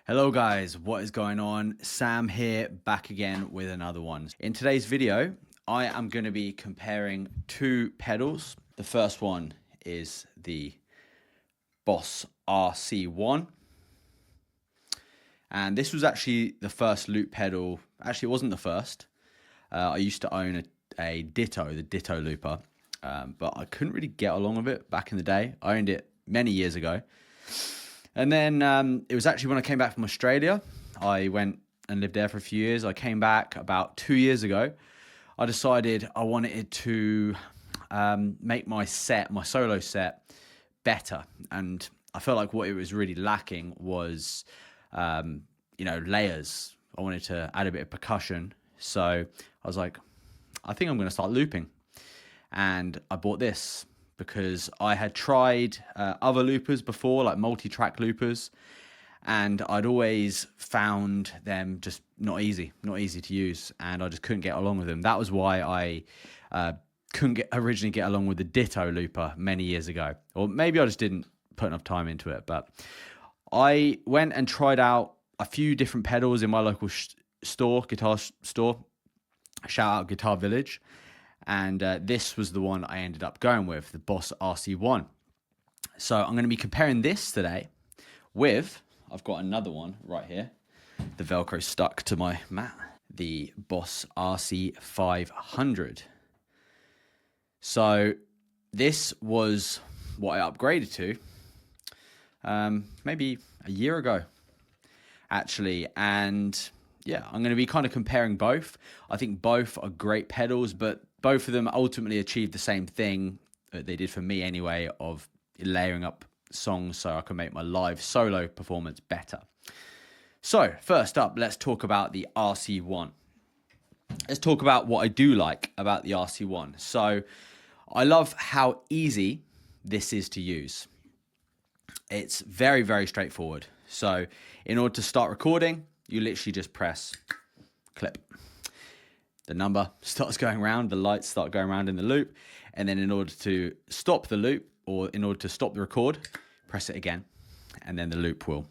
Hello guys, what is going on? Sam here, back again with another one. In today's video, I am going to be comparing two pedals. The first one is the Boss RC-1. And this was actually the first loop pedal. Actually, it wasn't the first. I used to own a Ditto, the Ditto looper, but I couldn't really get along with it back in the day. I owned it many years ago. And then it was actually when I came back from Australia. I went and lived there for a few years. I came back about 2 years ago. I decided I wanted to make my solo set, better. And I felt like what it was really lacking was, layers. I wanted to add a bit of percussion. So I was like, I think I'm going to start looping. And I bought this because I had tried other loopers before, like multi-track loopers, and I'd always found them just not easy to use, and I just couldn't get along with them. That was why I couldn't originally get along with the Ditto looper many years ago, or maybe I just didn't put enough time into it. But I went and tried out a few different pedals in my local guitar store. Shout out Guitar Village. And this was the one I ended up going with, the Boss RC-1. So I'm going to be comparing this today with, I've got another one right here. The Velcro stuck to my mat. The Boss RC-500. So this was what I upgraded to maybe a year ago, actually. And yeah, I'm going to be kind of comparing both. I think both are great pedals, but both of them ultimately achieved the same thing that they did for me anyway, of layering up songs so I can make my live solo performance better. So first up, let's talk about the RC-1. Let's talk about what I do like about the RC-1. So I love how easy this is to use. It's very, very straightforward. So in order to start recording, you literally just press clip. The number starts going around, the lights start going around in the loop, and then in order to stop the loop, or in order to stop the record, press it again, and then the loop will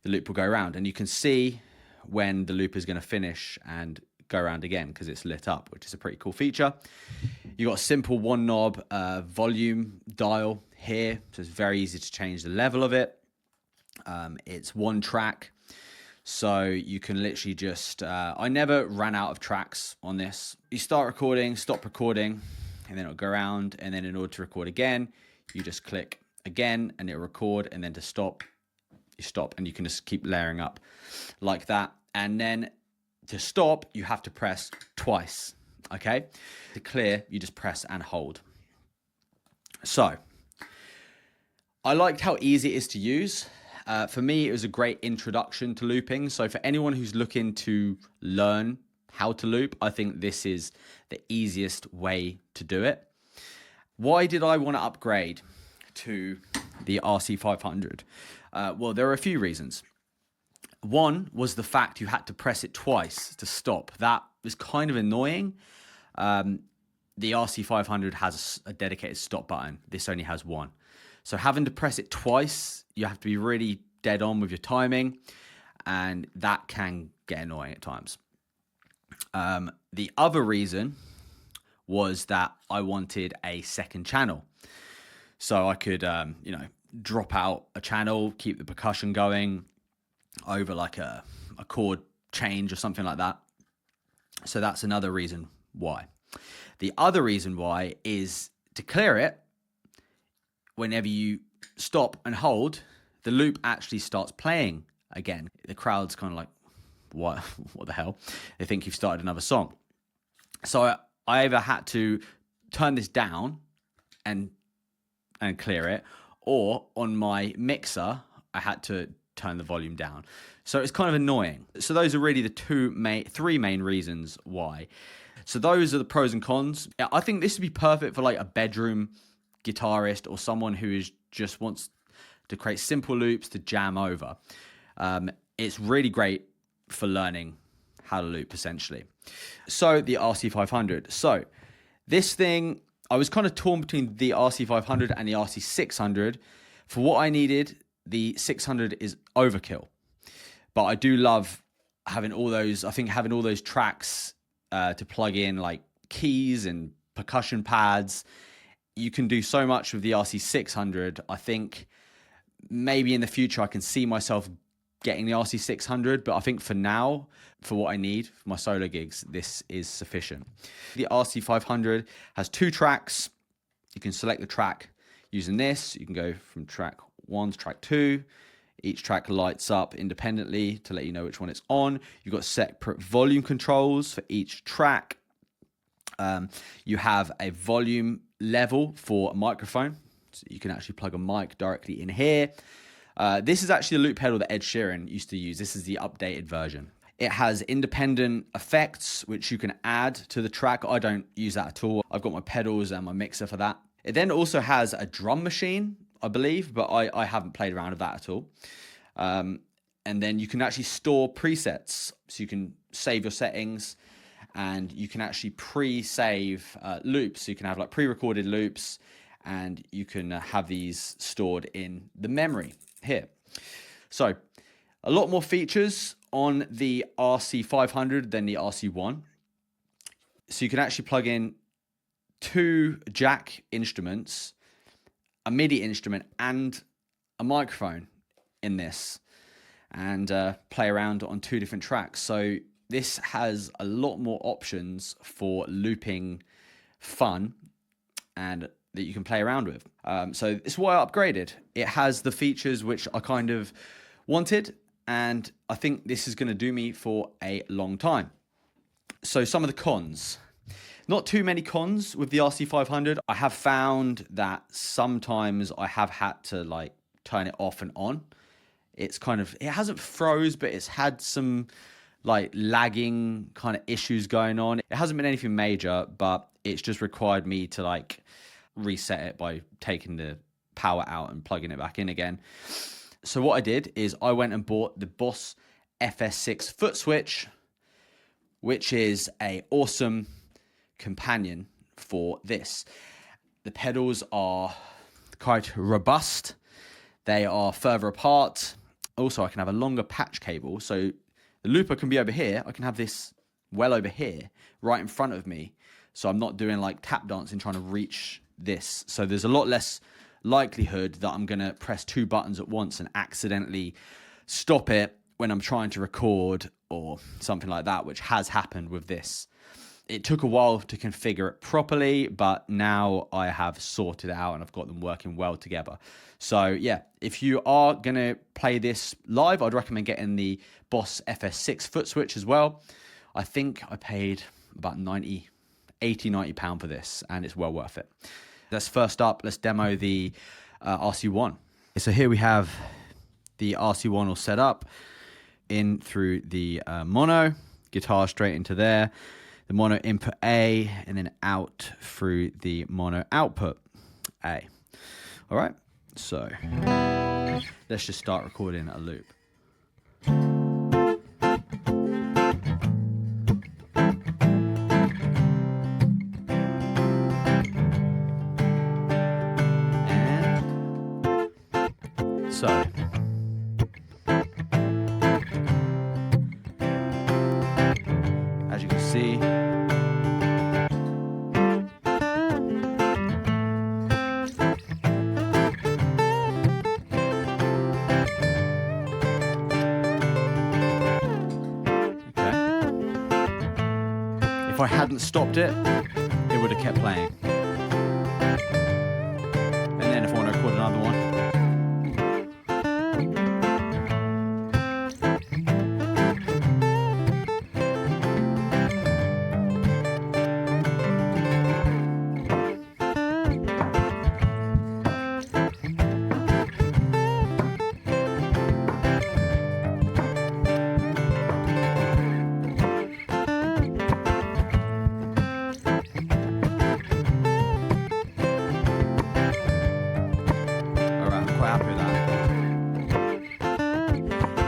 go around. And you can see when the loop is going to finish and go around again because it's lit up, which is a pretty cool feature. You got a simple one knob volume dial here, so it's very easy to change the level of it. It's one track. So you can literally just, I never ran out of tracks on this. You start recording, stop recording, and then it'll go around. And then in order to record again, you just click again and it'll record. And then to stop, you stop, and you can just keep layering up like that. And then to stop, you have to press twice, okay? To clear, you just press and hold. So I liked how easy it is to use. For me, it was a great introduction to looping. So for anyone who's looking to learn how to loop, I think this is the easiest way to do it. Why did I want to upgrade to the RC-500? Well, there are a few reasons. One was the fact you had to press it twice to stop. That was kind of annoying. The RC-500 has a dedicated stop button. This only has one. So having to press it twice, you have to be really dead on with your timing, and that can get annoying at times. The other reason was that I wanted a second channel. So I could, drop out a channel, keep the percussion going over like a chord change or something like that. So that's another reason why. The other reason why is to clear it. Whenever you stop and hold, the loop actually starts playing again. The crowd's kind of like, what the hell? They think you've started another song. So I either had to turn this down and clear it, or on my mixer, I had to turn the volume down. So it's kind of annoying. So those are really the three main reasons why. So those are the pros and cons. I think this would be perfect for like a bedroom guitarist or someone who just wants to create simple loops to jam over. It's really great for learning how to loop, essentially. So the RC-500. So this thing, I was kind of torn between the RC-500 and the RC-600. For what I needed, the 600 is overkill. But I do love having all those, I think having all those tracks to plug in like keys and percussion pads. You can do so much with the RC-600. I think maybe in the future I can see myself getting the RC-600, but I think for now, for what I need for my solo gigs, this is sufficient. The RC-500 has 2 tracks. You can select the track using this. You can go from track 1 to track 2. Each track lights up independently to let you know which one it's on. You've got separate volume controls for each track. You have a volume level for a microphone. So you can actually plug a mic directly in here. This is actually the loop pedal that Ed Sheeran used to use. This is the updated version. It has independent effects, which you can add to the track. I don't use that at all. I've got my pedals and my mixer for that. It then also has a drum machine, I believe, but I haven't played around with that at all. And then you can actually store presets. So you can save your settings, and you can actually pre-save loops. So you can have like pre-recorded loops, and you can have these stored in the memory here. So a lot more features on the RC-500 than the RC-1. So you can actually plug in 2 jack instruments, a MIDI instrument, and a microphone in this, and play around on 2 different tracks. So this has a lot more options for looping fun and that you can play around with. So it's why I upgraded. It has the features which I kind of wanted, and I think this is going to do me for a long time. So some of the cons. Not too many cons with the RC-500. I have found that sometimes I have had to like turn it off and on. It's kind of, it hasn't froze, but it's had some like lagging kind of issues going on. It hasn't been anything major, but it's just required me to like reset it by taking the power out and plugging it back in again. So what I did is I went and bought the Boss FS6 foot switch, which is a awesome companion for this. The pedals are quite robust. They are further apart. Also, I can have a longer patch cable. So the looper can be over here. I can have this well over here, right in front of me. So I'm not doing like tap dancing trying to reach this. So there's a lot less likelihood that I'm going to press 2 buttons at once and accidentally stop it when I'm trying to record or something like that, which has happened with this. It took a while to configure it properly, but now I have sorted it out and I've got them working well together. So yeah, if you are going to play this live, I'd recommend getting the Boss FS6 foot switch as well. I think I paid about 90 £90 for this, and it's well worth it. Let's first up, let's demo the RC-1. So here we have the RC-1 all set up in through the mono, guitar straight into there, the mono input A, and then out through the mono output A. All right, so let's just start recording a loop. So, as you can see, if I hadn't stopped it, it would have kept playing. And then if I want to record another one,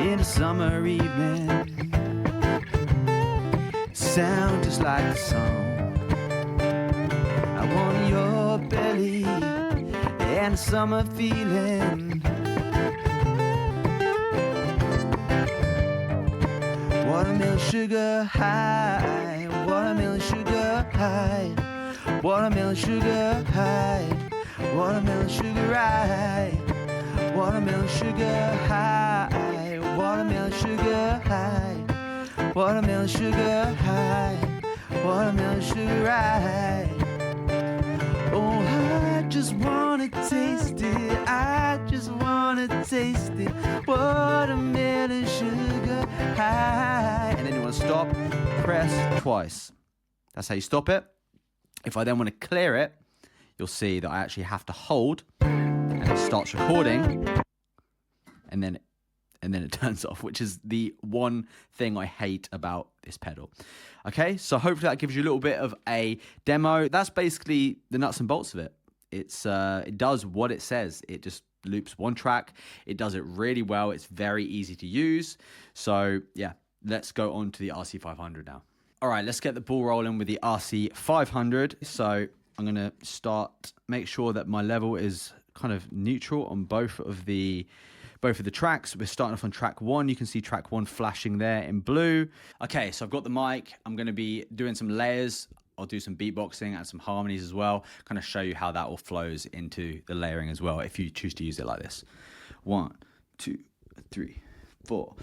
in a summer evening, sound just like the song. I want your belly and a summer feeling. Watermelon sugar high, watermelon sugar high, watermelon sugar high, watermelon sugar high, watermelon sugar high, watermelon sugar high, watermelon sugar high, watermelon sugar high. Oh, I just wanna taste it, I just wanna taste it, watermelon sugar high. And then you wanna stop, press twice. That's how you stop it. If I then wanna clear it, you'll see that I actually have to hold, and it starts recording, and then it turns off, which is the one thing I hate about this pedal. Okay, so hopefully that gives you a little bit of a demo. That's basically the nuts and bolts of it. It does what it says. It just loops one track. It does it really well. It's very easy to use. So yeah, let's go on to the RC-500 now. All right, let's get the ball rolling with the RC-500. So I'm gonna make sure that my level is kind of neutral on both of the tracks. We're starting off on track 1. You can see track 1 flashing there in blue. Okay, so I've got the mic. I'm going to be doing some layers. I'll do some beatboxing and some harmonies as well. Kind of show you how that all flows into the layering as well, if you choose to use it like this. 1, 2, 3, 4.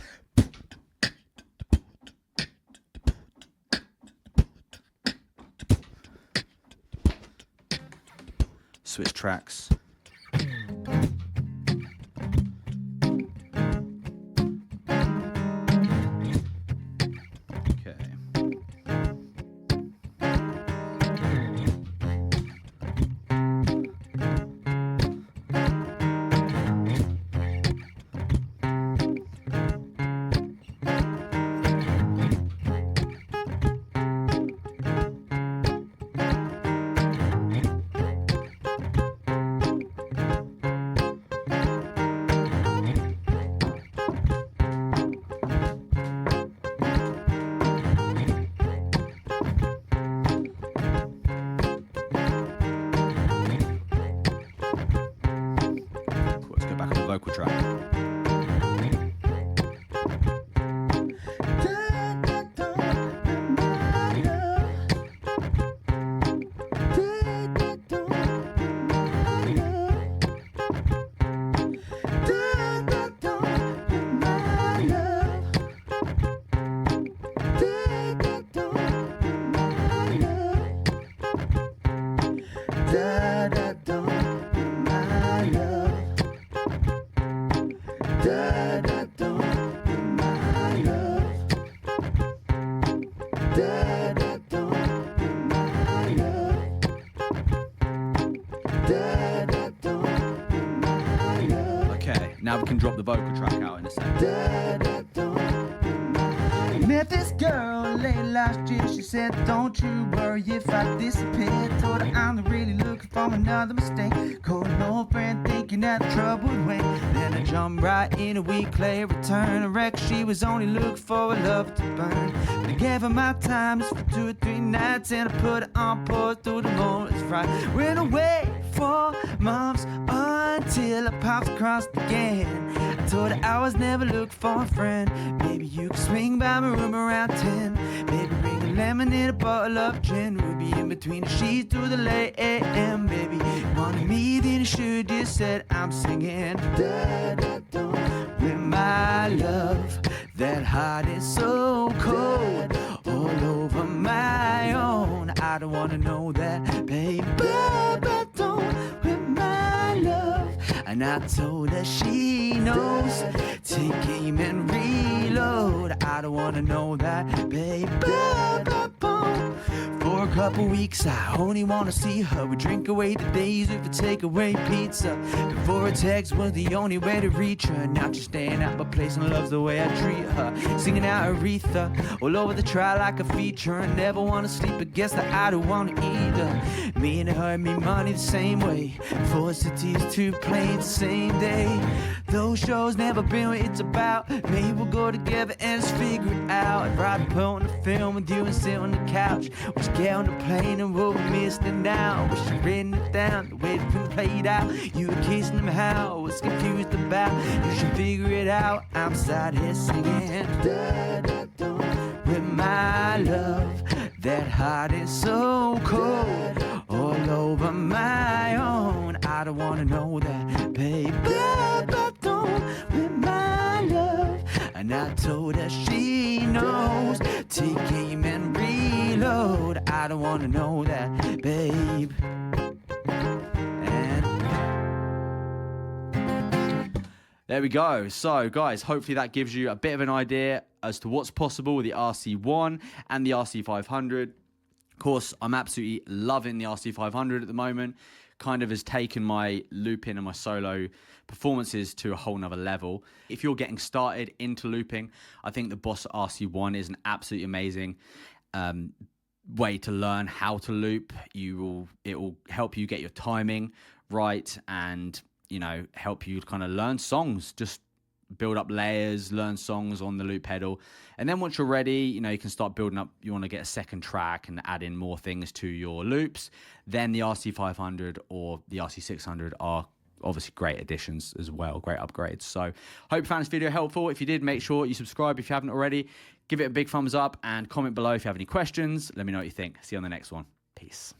Switch tracks. Vocal track. Now we can drop the vocal track out in a second. Met this girl late last year. She said, don't you worry if I disappear. Told her I'm not really looking for another mistake. Called an old friend thinking that the trouble would wait. Then I jumped right in a week later, return a wreck. She was only looking for a love to burn. But I gave her my time just for 2 or 3 nights, and I put it on pause through the morning's fright. Went away for months until I popped across again. I told her I was never looking for a friend. Maybe you could swing by my room around 10. Maybe bring a lemon and a bottle of gin. We'll be in between the sheets through the late AM. Baby, you wanted me, then you should just said I'm singing da-da-da with my love. That heart is so cold, all over my own. I don't wanna know that, baby, but don't with my love. And I told her she knows, take aim and reload. I don't wanna know that, baby, for a couple weeks I only wanna see her. We drink away the days with a takeaway pizza. Before a text was the only way to reach her. Now she's staying at my place and loves the way I treat her. Singing out Aretha all over the track like a feature. I never wanna sleep, but guess that I don't wanna either. Me and her made money the same way. 4 cities, 2 planes the same day. Those shows never been what it's about. Maybe we'll go together and just figure it out. I'd rather put on a film with you and sit on the couch. We'll get on the plane and we'll be missing now. Wish I'd written it down, the way it played out. You were kissing him how I was confused about. You should figure it out. I'm sat here singing da-da-da with my love. That heart is so cold, all over my own. I don't wanna know that, baby, but don't with my love. And I told her she knows, take aim and reload. I don't wanna know that, babe. There we go. So, guys, hopefully that gives you a bit of an idea as to what's possible with the RC-1 and the RC-500. Of course, I'm absolutely loving the RC-500 at the moment. Kind of has taken my looping and my solo performances to a whole nother level. If you're getting started into looping, I think the Boss RC-1 is an absolutely amazing way to learn how to loop. It will help you get your timing right and, you know, help you kind of learn songs, just build up layers, learn songs on the loop pedal. And then once you're ready, you know, you can start building up, you want to get a second track and add in more things to your loops. Then the RC-500 or the RC-600 are obviously great additions as well, great upgrades. So hope you found this video helpful. If you did, make sure you subscribe if you haven't already. Give it a big thumbs up and comment below if you have any questions. Let me know what you think. See you on the next one. Peace.